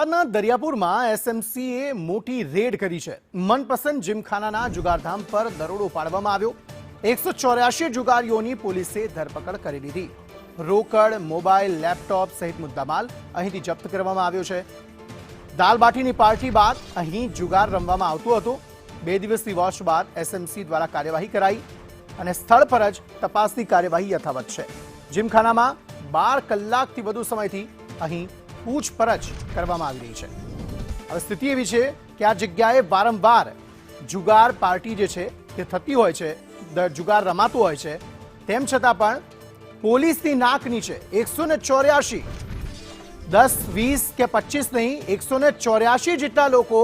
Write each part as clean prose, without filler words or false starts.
અમદાવાદના દરિયાપુરમાં એસએમસીએ મોટી રેડ કરી છે। મનપસંદ જીમખાનાના જુગારધામ પર દરોડો પાડવામાં આવ્યો। 184 જુગારીઓની પોલીસે ધરપકડ કરી લીધી। રોકડ, મોબાઈલ, લેપટોપ સહિત મુદ્દામાલ અહીંથી જપ્ત કરવામાં આવ્યો છે। દાલબાટીની પાર્ટી બાદ અહીં જુગાર રમવામાં આવતો હતો। 2 દિવસની વોચ બાદ એસએમસી દ્વારા કાર્યવાહી કરાઈ અને સ્થળ પર જ તપાસની કાર્યવાહી યથાવત છે। જીમખાનામાં 12 કલાકથી વધુ સમયથી અહીં પૂછપરછ કરવામાં આવી રહી છે। હવે સ્થિતિ એવી છે કે આ જગ્યાએ વારંવાર જુગાર પાર્ટી જે છે તે થતી હોય છે, જુગાર રમાતું હોય છે, તેમ છતાં પણ પોલીસની નાક નીચે 184 10, 20 કે 25 નહીં, 184 જેટલા લોકો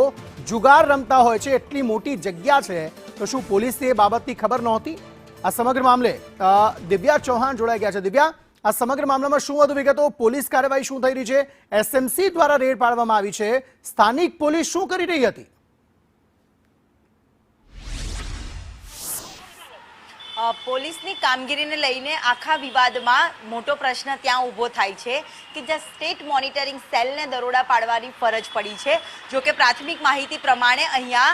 જુગાર રમતા હોય છે। એટલી મોટી જગ્યા છે, તો શું પોલીસને એ બાબતની ખબર નહોતી? આ સમગ્ર મામલે દિવ્યા ચૌહાણ જોડાઈ ગયા છે। દિવ્યા, આ સમગ્ર મામલામાં શું વધુ વિગતો? પોલીસ કાર્યવાહી શું થઈ રહી છે? એસએમસી દ્વારા રેડ પાડવામાં આવી છે, સ્થાનિક પોલીસ શું કરી રહી હતી? પોલીસની કામગીરીને લઈને આખા વિવાદમાં મોટો પ્રશ્ન ત્યાં ઊભો થાય છે કે જ્યાં સ્ટેટ મોનિટરિંગ સેલને દરોડા પાડવાની ફરજ પડી છે। જો કે પ્રાથમિક માહિતી પ્રમાણે અહીંયા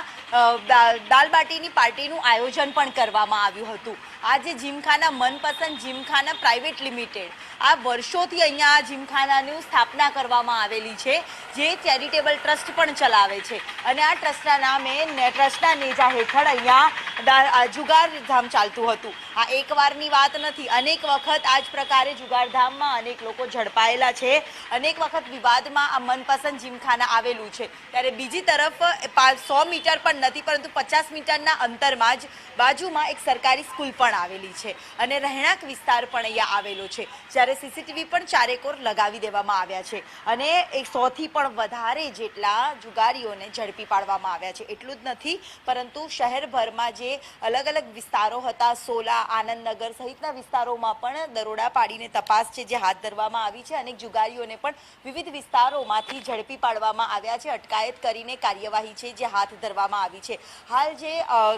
દાલબાટીની પાર્ટીનું આયોજન પણ કરવામાં આવ્યું હતું। આ જે જીમખાના મનપસંદ જીમખાના પ્રાઇવેટ લિમિટેડ, આ વર્ષોથી અહીંયા આ જીમખાનાની સ્થાપના કરવામાં આવેલી છે, જે ચેરિટેબલ ટ્રસ્ટ પણ ચલાવે છે અને આ ટ્રસ્ટના નામે ટ્રસ્ટના નેજા હેઠળ અહીંયા જુગારધામ ચાલતું હતું। આ એકવારની વાત નથી, અનેક વખત આ જ પ્રકારે જુગારધામમાં અનેક લોકો ઝડપાયેલા છે, અનેક વખત વિવાદમાં આ મનપસંદ જીમખાના આવેલું છે। ત્યારે બીજી તરફ 100 મીટર પણ નથી, પરંતુ 50 મીટરના અંતરમાં જ બાજુમાં એક સરકારી સ્કૂલ પણ આવેલી છે અને રહેણાંક વિસ્તાર પણ અહીંયા આવેલો છે। જ્યારે સીસીટીવી પણ ચારેકોર લગાવી દેવામાં આવ્યા છે અને 100થી પણ વધારે જેટલા જુગારીઓને ઝડપી પાડવામાં આવ્યા છે। એટલું જ નથી, પરંતુ શહેરભરમાં જે અલગ અલગ વિસ્તારો હતા, સોલા, આનંદનગર સહિતના વિસ્તારોમાં પણ દરોડા પાડીને તપાસ છે જે હાથ ધરવામાં આવી છે। અનેક જુગારીઓને પણ વિવિધ વિસ્તારોમાંથી ઝડપી પાડવામાં આવ્યા છે, અટકાયત કરીને કાર્યવાહી છે જે હાથ ધરવામાં આવી છે। હાલ જે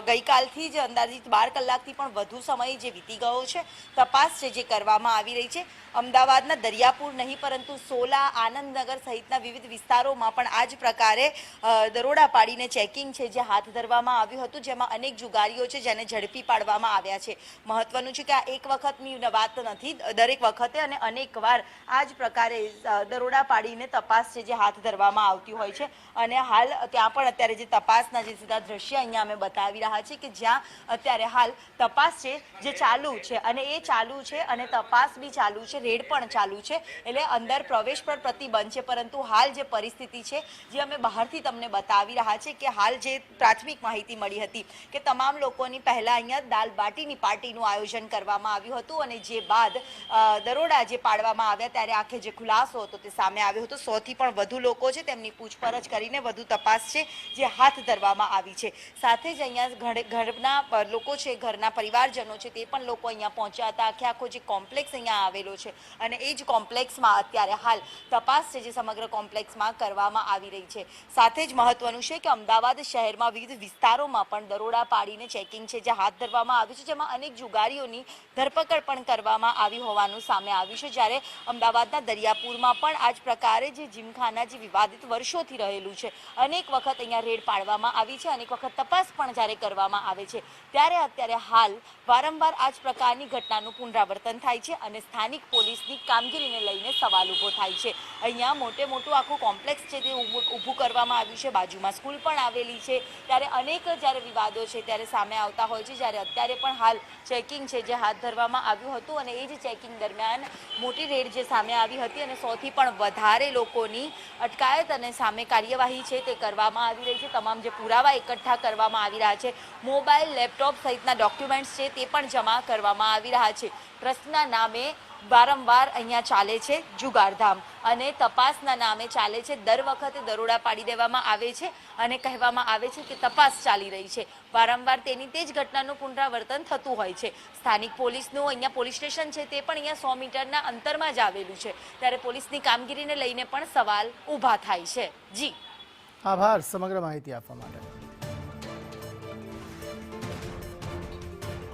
ગઈકાલથી જ અંદાજિત 12 કલાકથી પણ વધુ સમય જે વીતી ગયો છે, તપાસ છે જે કરવામાં આવી રહી છે। અમદાવાદના દરિયાપુર નહીં, પરંતુ સોલા, આનંદનગર સહિતના વિવિધ વિસ્તારોમાં પણ આ જ પ્રકારે દરોડા પાડીને ચેકિંગ છે જે હાથ ધરવામાં આવ્યું હતું, જેમાં અનેક જુગારીઓ છે જેને ઝડપી પાડવામાં આવ્યા છે। મહત્વનું છે કે આ એક વખતની વાત નથી, દરેક વખતે અને અનેકવાર આ જ પ્રકારે દરોડા પાડીને તપાસ છે જે હાથ ધરવામાં આવતી હોય છે અને હાલ ત્યાં પણ અત્યારે જે તપાસના જે સીધા દ્રશ્ય અહીંયા અમે બતાવી રહ્યા છીએ કે જ્યાં અત્યારે હાલ તપાસ છે જે ચાલુ છે અને એ ચાલુ છે અને તપાસ બી ચાલુ છે, રેડ પણ ચાલુ છે, એટલે અંદર પ્રવેશ પર પ્રતિબંધ છે। પરંતુ હાલ જે પરિસ્થિતિ છે જે અમે બહારથી તમને બતાવી રહ્યા છે કે હાલ જે પ્રાથમિક માહિતી મળી હતી કે તમામ લોકોની પહેલા અહીંયા દાલબાટીની પાર્ટીનું આયોજન કરવામાં આવ્યું હતું અને જે બાદ દરોડા જે પાડવામાં આવ્યા ત્યારે આખે જે ખુલાસો હતો તે સામે આવ્યો હતો। 100થી પણ વધુ લોકો છે, તેમની પૂછપરછ કરીને વધુ તપાસ છે જે હાથ ધરવામાં આવી છે। સાથે જ અહીંયા ઘરના લોકો છે, ઘરના પરિવારજનો છે, તે પણ લોકો અહીંયા પહોંચ્યા હતા। આખો જે કોમ્પ્લેક્સ અહીંયા આવેલો છે અને એ જ કોમ્પ્લેક્સમાં અત્યારે હાલ તપાસ છે જે સમગ્ર કોમ્પ્લેક્સમાં કરવામાં આવી રહી છે। સાથે જ મહત્વનું છે કે અમદાવાદ શહેરમાં વિવિધ વિસ્તારોમાં પણ દરોડા પાડીને ચેકિંગ છે જે હાથ ધરવામાં આવ્યું છે, જેમાં અનેક જુગારીઓની ધરપકડ પણ કરવામાં આવી હોવાનું સામે આવ્યું છે। જ્યારે અમદાવાદના દરિયાપુરમાં પણ આ જ પ્રકારે જે જીમખાના જે વિવાદિત વર્ષોથી રહેલું છે, અનેક વખત અહીંયા રેડ પાડવામાં આવી છે, અનેક વખત તપાસ પણ જ્યારે કરવામાં આવે છે, ત્યારે અત્યારે હાલ વારંવાર આ જ પ્રકારની ઘટનાનું પુનરાવર્તન થાય છે અને સ્થાનિક પોલીસની કામગીરીને લઈને સવાલ ઊભો થાય છે। અહીંયા મોટું આખું કોમ્પ્લેક્સ છે તે ઊભું કરવામાં આવ્યું છે, બાજુમાં સ્કૂલ પણ આવેલી છે, ત્યારે અનેક જ્યારે વિવાદો છે ત્યારે સામે આવતા હોય છે। જ્યારે અત્યારે પણ હાલ ચેકિંગ છે જે હાથ ધરવામાં આવ્યું હતું અને એ જ ચેકિંગ દરમિયાન મોટી રેડ જે સામે આવી હતી અને 100થી પણ વધારે લોકોની અટકાયત અને સામે કાર્યવાહી છે તે કરવામાં આવી રહી છે। તમામ જે પુરાવા એકઠા કરવામાં આવી રહ્યા છે, મોબાઈલ, લેપટોપ સહિતના ડોક્યુમેન્ટ્સ છે તે પણ જમા કરવામાં આવી રહ્યા છે। ટ્રસ્ટના નામે વારંવાર અહીંયા ચાલે છે જુગારધામ અને તપાસના નામે ચાલે છે। દર વખતે દરોડા પાડી દેવામાં આવે છે અને કહેવામાં આવે છે કે તપાસ ચાલી રહી છે, વારંવાર તેની તે જ ઘટનાનું પુનરાવર્તન થતું હોય છે। સ્થાનિક પોલીસનું અહીંયા પોલીસ સ્ટેશન છે તે પણ અહીંયા 100 મીટરના અંતરમાં જ આવેલું છે, ત્યારે પોલીસની કામગીરીને લઈને પણ સવાલ ઊભા થાય છે। જી, આભાર સમગ્ર માહિતી આપવા માટે।